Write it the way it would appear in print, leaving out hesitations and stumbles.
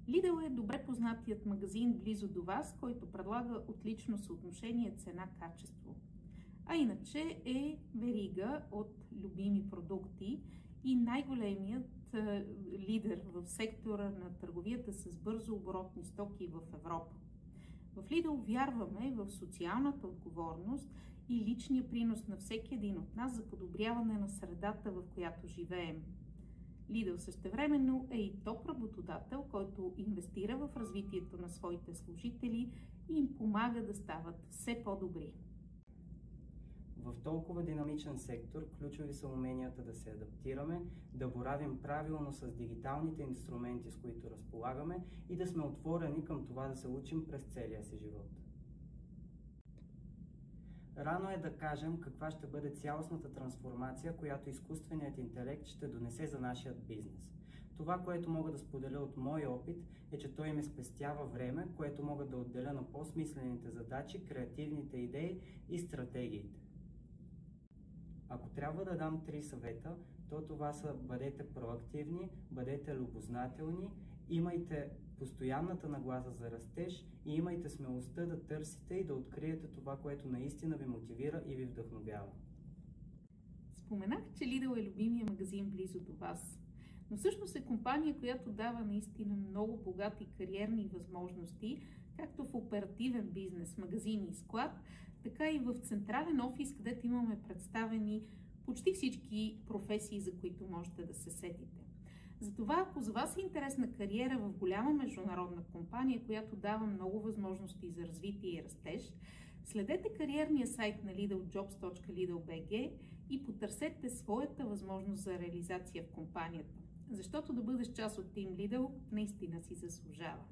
Lidl е добре познатият магазин близо до вас, който предлага отлично съотношение цена-качество. А иначе е верига от любими продукти и най-големият лидер в сектора на търговията с бързо оборотни стоки в Европа. В Lidl вярваме в социалната отговорност и личния принос на всеки един от нас за подобряване на средата, в която живеем. Lidl същевременно е и топ работодател, който инвестира в развитието на своите служители и им помага да стават все по-добри. В толкова динамичен сектор ключови са уменията да се адаптираме, да боравим правилно с дигиталните инструменти, с които разполагаме и да сме отворени към това да се учим през целия си живот. Рано е да кажем каква ще бъде цялостната трансформация, която изкуственият интелект ще донесе за нашия бизнес. Това, което мога да споделя от мой опит, е, че той ми спестява време, което мога да отделя на по-смислените задачи, креативните идеи и стратегиите. Ако трябва да дам 3 съвета, то това са: бъдете проактивни, бъдете любознателни, имайте постоянната нагласа за растеж и имайте смелостта да търсите и да откриете това, което наистина ви мотивира и ви вдъхновява. Споменах, че Lidl е любимия магазин близо до вас, но всъщност е компания, която дава наистина много богати кариерни възможности, както в оперативен бизнес, магазин и склад, така и в централен офис, където имаме представени почти всички професии, за които можете да се сетите. Затова, ако за вас е интересна кариера в голяма международна компания, която дава много възможности за развитие и растеж, следете кариерния сайт на Lidl jobs.lidl.bg и потърсете своята възможност за реализация в компанията. Защото да бъдеш част от Team Lidl наистина си заслужава.